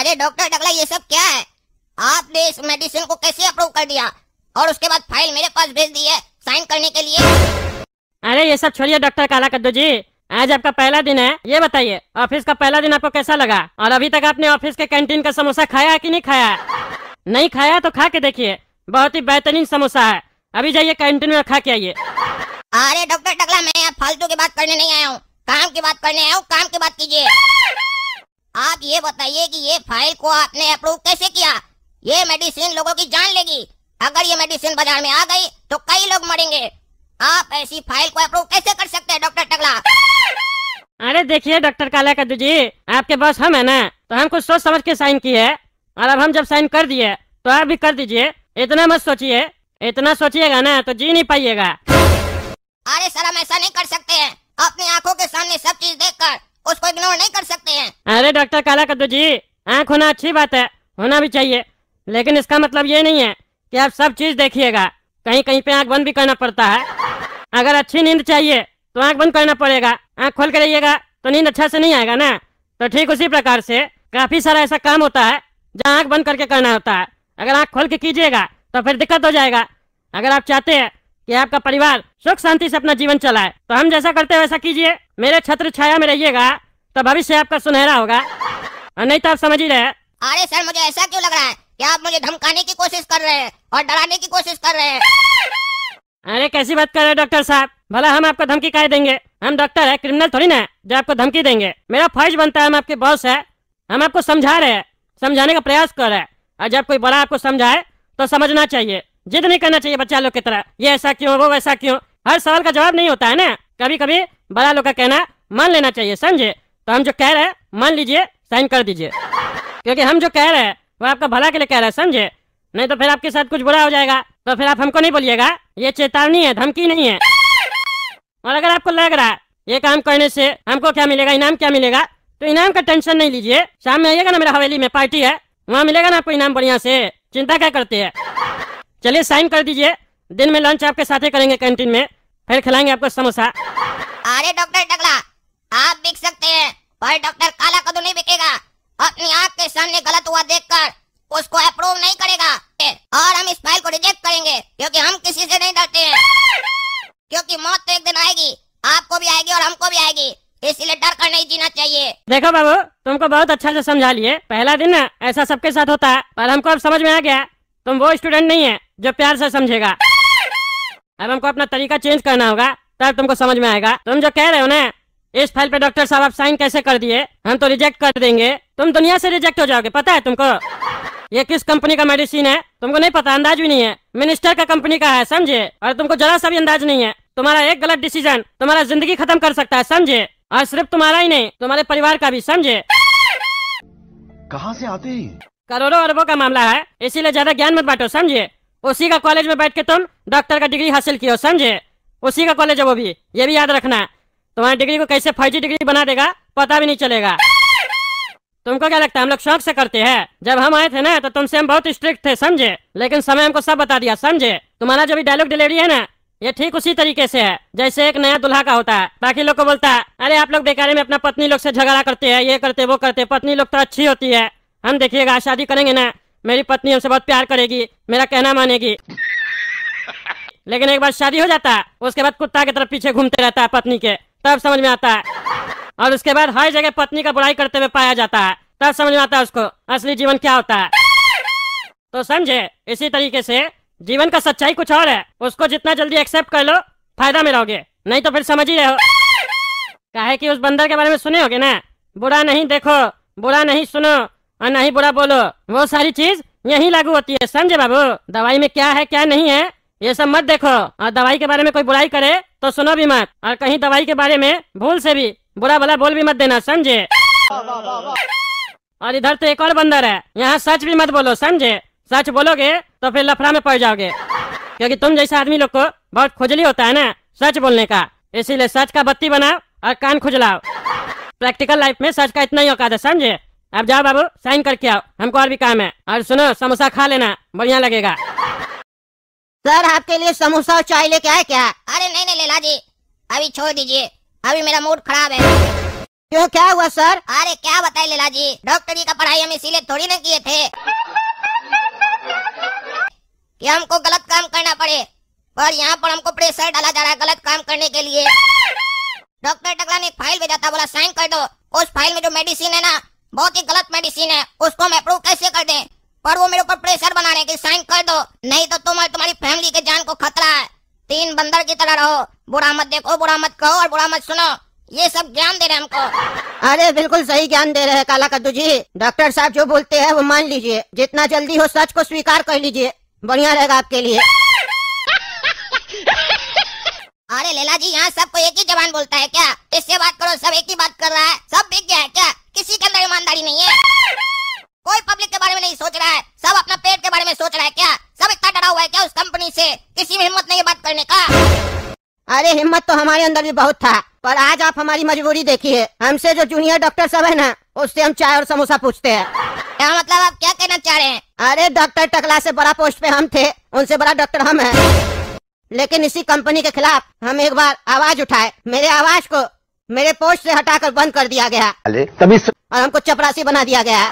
अरे डॉक्टर टकला, ये सब क्या है? आपने इस मेडिसिन को कैसे अप्रूव कर दिया और उसके बाद फाइल मेरे पास भेज दी है साइन करने के लिए? अरे ये सब छोड़िए डॉक्टर काला कद्दू जी, आज आपका पहला दिन है। ये बताइए ऑफिस का पहला दिन आपको कैसा लगा? और अभी तक आपने ऑफिस के कैंटीन का समोसा खाया है कि नहीं खाया? नहीं खाया तो खा के देखिए, बहुत ही बेहतरीन समोसा है। अभी जाइए कैंटीन में खा के आइए। अरे डॉक्टर टकला, मैं यहाँ फालतू की बात करने नहीं आया हूँ, काम की बात करने आया हूँ। काम की बात कीजिए। आप ये बताइए कि ये फाइल को आपने अप्रूव कैसे किया? ये मेडिसिन लोगों की जान लेगी। अगर ये मेडिसिन बाजार में आ गई तो कई लोग मरेंगे। आप ऐसी फाइल को अप्रूव कैसे कर सकते हैं डॉक्टर टकला? अरे देखिए डॉक्टर काला कद्दू जी, आपके बॉस हम है ना, तो हम कुछ सोच समझ के साइन किए है। और अब हम जब साइन कर दिए तो आप भी कर दीजिए। इतना मत सोचिए, इतना सोचिएगा ना तो जी नहीं पाइएगा। अरे सर, हम ऐसा नहीं कर सकते हैं। अपनी आंखों के सामने सब चीज देखकर उसको इग्नोर नहीं कर सकते हैं। अरे डॉक्टर काला कद्दू जी, आँख होना अच्छी बात है, होना भी चाहिए, लेकिन इसका मतलब ये नहीं है कि आप सब चीज देखिएगा। कहीं कहीं पे आंख बंद भी करना पड़ता है। अगर अच्छी नींद चाहिए तो आंख बंद करना पड़ेगा। आंख खोल के रहिएगा तो नींद अच्छा से नहीं आएगा ना। तो ठीक उसी प्रकार से काफी सारा ऐसा काम होता है जहाँ आंख बंद करके करना होता है। अगर आंख खोल के कीजिएगा तो फिर दिक्कत हो जाएगा। अगर आप चाहते हैं कि आपका परिवार सुख शांति से अपना जीवन चलाए तो हम जैसा करते हैं वैसा कीजिए। मेरे छत्र छाया में रहिएगा तो भविष्य आपका सुनहरा होगा, और नहीं तो आप समझ ही रहे। अरे सर, मुझे ऐसा क्यों लग रहा है कि आप मुझे धमकाने की कोशिश कर रहे हैं और डराने की कोशिश कर रहे हैं? अरे कैसी बात कर रहे हैं डॉक्टर साहब? भला हम आपको धमकी काहे देंगे? हम डॉक्टर है, क्रिमिनल थोड़ी ना जो आपको धमकी देंगे। मेरा फर्ज बनता है, हम आपके बॉस है, हम आपको समझा रहे हैं, समझाने का प्रयास कर रहे हैं। और जब कोई बड़ा आपको समझाए तो समझना चाहिए, जिद नहीं करना चाहिए बच्चा लोग की तरह। ये ऐसा क्यों, वो वैसा क्यों, हर सवाल का जवाब नहीं होता है ना। कभी कभी बड़ा लोग का कहना मान लेना चाहिए, समझे? तो हम जो कह रहे हैं मान लीजिए, साइन कर दीजिए, क्योंकि हम जो कह रहे हैं वो आपका भला के लिए कह रहे हैं, समझे? नहीं तो फिर आपके साथ कुछ बुरा हो जाएगा तो फिर आप हमको नहीं बोलिएगा। ये चेतावनी है, धमकी नहीं है। और अगर आपको लग रहा है ये काम करने से हमको क्या मिलेगा, इनाम क्या मिलेगा, तो इनाम का टेंशन नहीं लीजिए। शाम में आइएगा ना, मेरा हवेली में पार्टी है, वहाँ मिलेगा ना आपको इनाम बढ़िया से। चिंता क्या करते हैं? चलिए साइन कर दीजिए। दिन में लंच आपके साथ ही करेंगे कैंटीन में, फिर खिलाएंगे आपको समोसा। अरे डॉक्टर टकला, आप बिक सकते हैं पर डॉक्टर काला कद्दू नहीं बिकेगा। अपनी आंख के सामने गलत हुआ देखकर उसको अप्रूव नहीं करेगा और हम इस फाइल को रिजेक्ट करेंगे, क्योंकि हम किसी से नहीं डरते हैं। क्योंकि मौत तो एक दिन आएगी, आपको भी आएगी और हमको भी आएगी, इसलिए डर कर नहीं जीना चाहिए। देखो बाबू, तुमको बहुत अच्छा से समझा लिए। पहला दिन ना ऐसा सबके साथ होता है, पर हमको अब समझ में आ गया तुम वो स्टूडेंट नहीं है जो प्यार से समझेगा। अब हमको अपना तरीका चेंज करना होगा, तब तुमको समझ में आएगा। तुम जो कह रहे हो ना इस फाइल पे डॉक्टर साहब आप साइन कैसे कर दिए, हम तो रिजेक्ट कर देंगे, तुम दुनिया से रिजेक्ट हो जाओगे। पता है तुमको ये किस कंपनी का मेडिसिन है? तुमको नहीं पता, अंदाज भी नहीं है। मिनिस्टर का कंपनी का है, समझे? और तुमको जरा सा भी अंदाज नहीं है। तुम्हारा एक गलत डिसीजन तुम्हारा जिंदगी खत्म कर सकता है, समझे? और सिर्फ तुम्हारा ही नहीं, तुम्हारे परिवार का भी, समझे? कहाँ से आते हैं? करोड़ों अरबों का मामला है, इसीलिए ज्यादा ज्ञान मत बांटो, समझे? उसी का कॉलेज में बैठ के तुम डॉक्टर का डिग्री हासिल किया, समझे? उसी का कॉलेज है वो भी, ये भी याद रखना। तुम्हारी डिग्री को कैसे फर्जी डिग्री बना देगा पता भी नहीं चलेगा। तुमको क्या लगता है हम लोग शौक से करते हैं? जब हम आए थे ना तो तुमसे हम बहुत स्ट्रिक्ट थे, समझे? लेकिन समय हमको सब बता दिया, समझे? तुम्हारा जो भी डायलॉग डिलीवरी है ना, ये ठीक उसी तरीके से है जैसे एक नया दुल्हा का होता है। बाकी लोग को बोलता है अरे आप लोग बेकार में अपना पत्नी लोग से झगड़ा करते हैं, ये करते वो करते, पत्नी लोग तो अच्छी होती है। हम देखिएगा शादी करेंगे ना, मेरी पत्नी हमसे बहुत प्यार करेगी, मेरा कहना मानेगी। लेकिन एक बार शादी हो जाता है उसके बाद कुत्ता की तरफ पीछे घूमते रहता है पत्नी के, तब समझ में आता है। और उसके बाद हर जगह पत्नी का बुराई करते हुए पाया जाता है, तब समझ में आता है उसको असली जीवन क्या होता है। तो समझे, इसी तरीके से जीवन का सच्चाई कुछ और है, उसको जितना जल्दी एक्सेप्ट कर लो फायदा में रहोगे, नहीं तो फिर समझ ही रहे हो। काहे कि उस बंदर के बारे में सुने होगे ना, बुरा नहीं देखो, बुरा नहीं सुनो और नहीं बुरा बोलो, वो सारी चीज यही लागू होती है, समझे बाबू? दवाई में क्या है क्या नहीं है ये सब मत देखो, और दवाई के बारे में कोई बुराई करे तो सुनो भी मत, और कहीं दवाई के बारे में भूल से भी बुरा भला बोल भी मत देना, समझे? और इधर तो एक और बंदर है, यहाँ सच भी मत बोलो, समझे? सच बोलोगे तो फिर लफड़ा में पड़ जाओगे, क्योंकि तुम जैसे आदमी लोग को बहुत खुजली होता है ना सच बोलने का, इसीलिए सच का बत्ती बनाओ और कान खुजलाओ। प्रैक्टिकल लाइफ में सच का इतना ही औकात है, समझे? अब जाओ बाबू साइन करके आओ, हमको और भी काम है। और सुनो, समोसा खा लेना, बढ़िया लगेगा। सर आपके लिए समोसा और चाय लेके आए क्या? अरे नहीं नहीं लेला जी, अभी छोड़ दीजिए, अभी मेरा मूड खराब है। क्यों, क्या हुआ सर? अरे क्या बताए लैला जी, डॉक्टरी का पढ़ाई हम इसीलिए थोड़ी ना किए थे कि हमको गलत काम करना पड़े, पर यहाँ पर हमको प्रेशर डाला जा रहा है गलत काम करने के लिए। डॉक्टर टकला ने एक फाइल भेजा था, बोला साइन कर दो। उस फाइल में जो मेडिसिन है ना, बहुत ही गलत मेडिसिन है, उसको हम अप्रूव कैसे कर दें? पर वो मेरे ऊपर प्रेशर बना रहे कि साइन कर दो, नहीं तो तुम और तुम्हारी फैमिली के जान को खतरा है। 3 बंदर की तरह रहो, बुरा मत देखो, बुरा मत कहो और बुरा मत सुनो, ये सब ज्ञान दे रहे हमको। अरे बिल्कुल सही ज्ञान दे रहे हैं काला कद्दू जी। डॉक्टर साहब जो बोलते हैं वो मान लीजिए, जितना जल्दी हो सच को स्वीकार कर लीजिए, बढ़िया रहेगा आपके लिए। अरे लैला जी, यहाँ सबको एक ही जबान बोलता है क्या? इससे बात करो, सब एक ही बात कर रहा है, सब बिक गया है क्या? किसी के अंदर ईमानदारी नहीं है, कोई पब्लिक के बारे में नहीं सोच रहा है, सब अपना पेट के बारे में सोच रहा है क्या? सब इतना डरा हुआ है क्या उस कंपनी से? किसी में हिम्मत नहीं है बात करने का। अरे हिम्मत तो हमारे अंदर भी बहुत था, पर आज आप हमारी मजबूरी देखिए। हमसे जो जूनियर डॉक्टर सब है ना, उससे हम चाय और समोसा पूछते हैं। क्या मतलब, आप क्या कहना चाह रहे हैं? अरे डॉक्टर टकला से बड़ा पोस्ट पे हम थे, उनसे बड़ा डॉक्टर हम हैं। लेकिन इसी कंपनी के खिलाफ हम एक बार आवाज उठाए, मेरे आवाज को मेरे पोस्ट से हटाकर बंद कर दिया गया और हमको चपरासी बना दिया गया।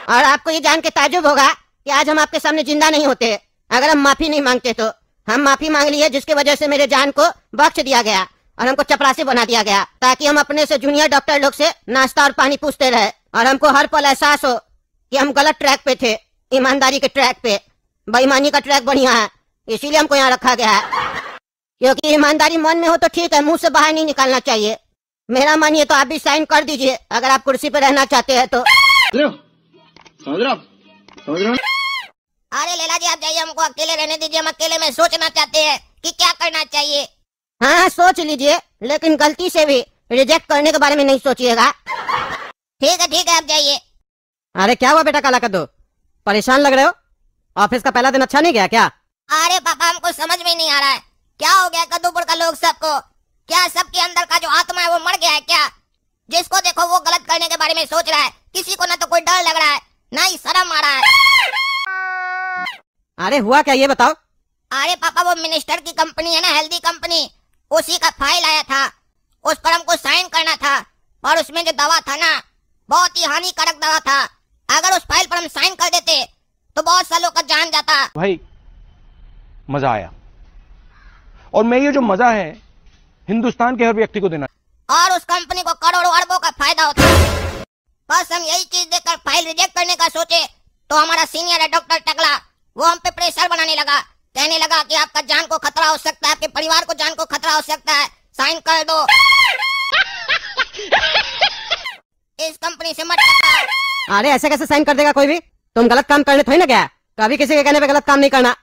और आपको ये जान के ताज्जुब होगा कि आज हम आपके सामने जिंदा नहीं होते अगर हम माफी नहीं मांगते। तो हम माफी मांग लिए, जिसकी वजह से मेरे जान को बख्श दिया गया और हमको चपरासी बना दिया गया, ताकि हम अपने से जूनियर डॉक्टर लोग से नाश्ता और पानी पूछते रहे और हमको हर पल एहसास हो कि हम गलत ट्रैक पे थे, ईमानदारी के ट्रैक पे। बेईमानी का ट्रैक बढ़िया है, इसीलिए हमको यहाँ रखा गया है। क्योंकि ईमानदारी मन में हो तो ठीक है, मुंह से बाहर नहीं निकालना चाहिए। मेरा मानिए तो आप भी साइन कर दीजिए अगर आप कुर्सी पे रहना चाहते हैं तो। समझ रहे हो? अरे लैला जी, आप जाइए, हमको अकेले रहने दीजिए, हम अकेले में सोचना चाहते हैं कि क्या करना चाहिए। हाँ सोच लीजिए, लेकिन गलती से भी रिजेक्ट करने के बारे में नहीं सोचिएगा। ठीक है, आप जाइए। अरे क्या हुआ बेटा काला कद्दू, परेशान लग रहे हो? ऑफिस का पहला दिन अच्छा नहीं गया क्या? अरे पापा, हमको समझ में नहीं आ रहा है क्या हो गया कद्दूपुर का लोग सबको। क्या सबके अंदर का जो आत्मा है वो मर गया है क्या? जिसको देखो वो गलत करने के बारे में सोच रहा है, किसी को ना तो कोई डर लग रहा है ना ही शर्म आ रहा है। अरे हुआ क्या ये बताओ। अरे पापा, वो मिनिस्टर की कंपनी है ना, हेल्दी कंपनी, उसी का फाइल आया था, उस पर हमको साइन करना था, पर उसमें जो दवा था ना, बहुत ही हानिकारक दवा था। अगर उस फाइल पर हम साइन कर देते तो बहुत सालों का जान जाता। भाई मजा आया, और मैं ये जो मजा है हिंदुस्तान के हर व्यक्ति को देना, और उस कंपनी को करोड़ों अरबों का फायदा होता। बस हम यही चीज देखकर फाइल रिजेक्ट करने का सोचे तो हमारा सीनियर है डॉक्टर टकला, वो हम पे प्रेशर बनाने लगा, कहने लगा कि आपका जान को खतरा हो सकता है, आपके परिवार को जान को खतरा हो सकता है, साइन कर दो। इस कंपनी से मत टकराओ। अरे ऐसे कैसे साइन कर देगा कोई भी? तुम गलत काम करने थोड़ी ना गया, कभी किसी के कहने पे गलत काम नहीं करना।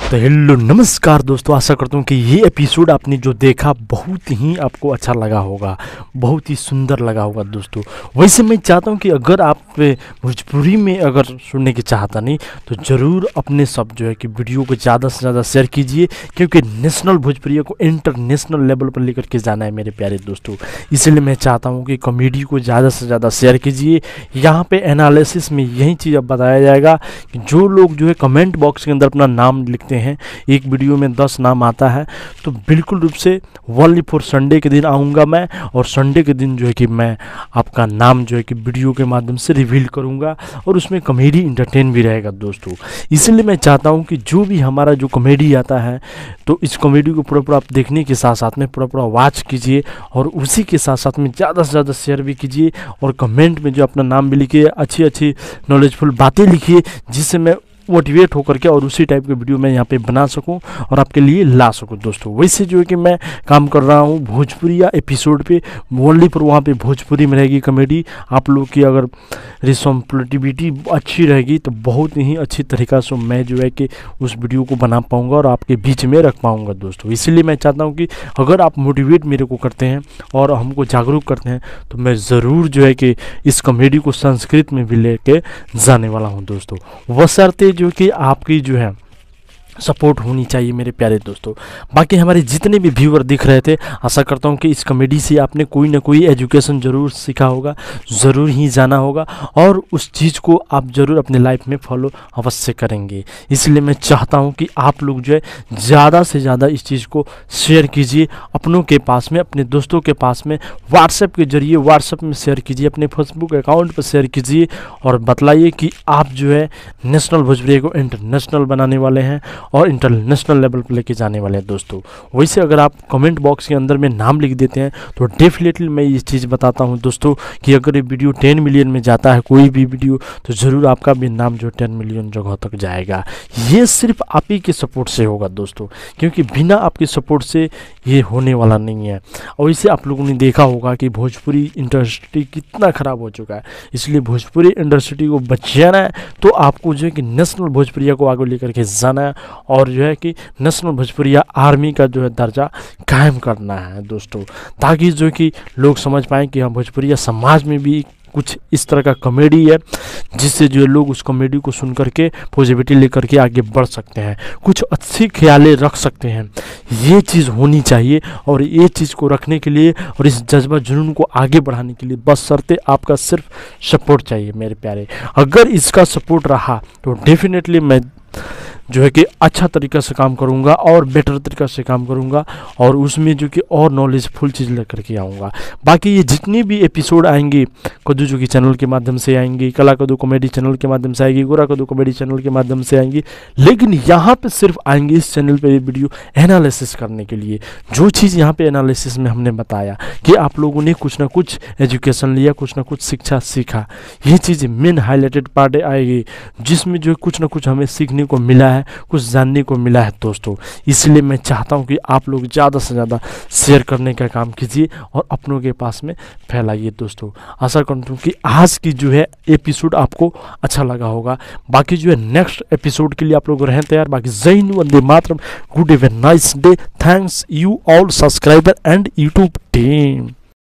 तो हेलो नमस्कार दोस्तों, आशा करता हूँ कि ये एपिसोड आपने जो देखा बहुत ही आपको अच्छा लगा होगा, बहुत ही सुंदर लगा होगा दोस्तों। वैसे मैं चाहता हूँ कि अगर आप भोजपुरी में अगर सुनने की चाहता नहीं तो ज़रूर अपने सब जो है कि वीडियो को ज़्यादा से ज़्यादा शेयर कीजिए, क्योंकि नेशनल भोजपुरी को इंटरनेशनल लेवल पर लेकर के जाना है मेरे प्यारे दोस्तों। इसलिए मैं चाहता हूँ कि कॉमेडी को ज़्यादा से ज़्यादा शेयर कीजिए। यहाँ पर एनालिसिस में यही चीज़ अब बताया जाएगा कि जो लोग जो है कमेंट बॉक्स के अंदर अपना नाम लिखते हैं, एक वीडियो में 10 नाम आता है, तो बिल्कुल रूप से ओनली फॉर संडे के दिन आऊँगा मैं, और संडे के दिन जो है कि मैं आपका नाम जो है कि वीडियो के माध्यम से रिवील करूँगा, और उसमें कॉमेडी इंटरटेन भी रहेगा दोस्तों। इसलिए मैं चाहता हूँ कि जो भी हमारा जो कॉमेडी आता है तो इस कॉमेडी को पूरा आप देखने के साथ साथ में पूरा वॉच कीजिए, और उसी के साथ साथ में ज़्यादा से ज़्यादा शेयर भी कीजिए, और कमेंट में जो अपना नाम भी लिखिए, अच्छी नॉलेजफुल बातें लिखिए, जिससे मैं मोटिवेट होकर के और उसी टाइप के वीडियो मैं यहाँ पे बना सकूं और आपके लिए ला सकूं दोस्तों। वैसे जो है कि मैं काम कर रहा हूँ भोजपुरी या एपिसोड पे ओनली पर, वहाँ पे भोजपुरी में रहेगी कॉमेडी। आप लोग की अगर रिस्पॉन्सिबिलिटी अच्छी रहेगी तो बहुत ही अच्छी तरीक़ा से मैं जो है कि उस वीडियो को बना पाऊँगा और आपके बीच में रख पाऊँगा दोस्तों। इसीलिए मैं चाहता हूँ कि अगर आप मोटिवेट मेरे को करते हैं और हमको जागरूक करते हैं तो मैं ज़रूर जो है कि इस कॉमेडी को संस्कृत में भी लेके जाने वाला हूँ दोस्तों। बशर्ते जो कि आपकी जो है सपोर्ट होनी चाहिए मेरे प्यारे दोस्तों। बाकी हमारे जितने भी व्यूअर दिख रहे थे, आशा करता हूँ कि इस कॉमेडी से आपने कोई ना कोई एजुकेशन ज़रूर सीखा होगा, ज़रूर ही जाना होगा और उस चीज़ को आप ज़रूर अपने लाइफ में फॉलो अवश्य करेंगे। इसलिए मैं चाहता हूँ कि आप लोग जो है ज़्यादा से ज़्यादा इस चीज़ को शेयर कीजिए अपनों के पास में, अपने दोस्तों के पास में, व्हाट्सएप के जरिए व्हाट्सएप में शेयर कीजिए, अपने फेसबुक अकाउंट पर शेयर कीजिए और बतलाइए कि आप जो है नेशनल भोजपुरी को इंटरनेशनल बनाने वाले हैं और इंटरनेशनल लेवल पर लेके जाने वाले हैं दोस्तों। वैसे अगर आप कमेंट बॉक्स के अंदर में नाम लिख देते हैं तो डेफिनेटली मैं ये चीज़ बताता हूं दोस्तों कि अगर ये वीडियो 10 मिलियन में जाता है कोई भी वीडियो, तो ज़रूर आपका भी नाम जो 10 मिलियन जगह तक जाएगा। ये सिर्फ आप ही के सपोर्ट से होगा दोस्तों, क्योंकि बिना आपके सपोर्ट से ये होने वाला नहीं है। और इसे आप लोगों ने देखा होगा कि भोजपुरी इंडस्ट्री कितना ख़राब हो चुका है, इसलिए भोजपुरी इंडस्ट्री को बचाना है तो आपको जो है कि नेशनल भोजपुरिया को आगे लेकर के जाना है और जो है कि नेशनल भोजपुरिया आर्मी का जो है दर्जा कायम करना है दोस्तों, ताकि जो कि लोग समझ पाएँ कि हाँ भोजपुरिया समाज में भी कुछ इस तरह का कॉमेडी है जिससे जो लोग उस कॉमेडी को सुन करके पॉजिटिविटी लेकर के आगे बढ़ सकते हैं, कुछ अच्छी ख्यालें रख सकते हैं। ये चीज़ होनी चाहिए और ये चीज़ को रखने के लिए और इस जज्बा जुनून को आगे बढ़ाने के लिए बस शर्ते आपका सिर्फ सपोर्ट चाहिए मेरे प्यारे। अगर इसका सपोर्ट रहा तो डेफिनेटली मैं जो है कि अच्छा तरीक़ा से काम करूंगा और बेटर तरीक़ा से काम करूंगा और उसमें जो कि और नॉलेजफुल चीज़ लेकर के आऊँगा। बाकी ये जितने भी एपिसोड आएंगे कद्दू जो कि चैनल के माध्यम से आएंगी, कला कद्दू कॉमेडी चैनल के माध्यम से आएगी, गोरा कद्दू कॉमेडी चैनल के माध्यम से आएंगी, लेकिन यहाँ पे सिर्फ आएंगे इस चैनल पे वीडियो एनालिसिस करने के लिए। जो चीज़ यहाँ पे एनालिसिस में हमने बताया कि आप लोगों ने कुछ ना कुछ एजुकेशन लिया, कुछ ना कुछ शिक्षा सीखा, ये चीज़ मेन हाईलाइटेड पार्ट आएगी जिसमें जो कुछ ना कुछ हमें सीखने को मिला है, कुछ जानने को मिला है दोस्तों। इसलिए मैं चाहता हूं कि आप लोग ज़्यादा से ज़्यादा शेयर करने का काम कीजिए और अपनों के पास में फैलाइए दोस्तों। आशा करता हूं कि आज की जो है एपिसोड आपको अच्छा लगा होगा। बाकी जो है नेक्स्ट एपिसोड के लिए आप लोग रहें तैयार। बाकी जय हिंद, वंदे मातरम, good have a nice day, thanks you all subscriber and YouTube team.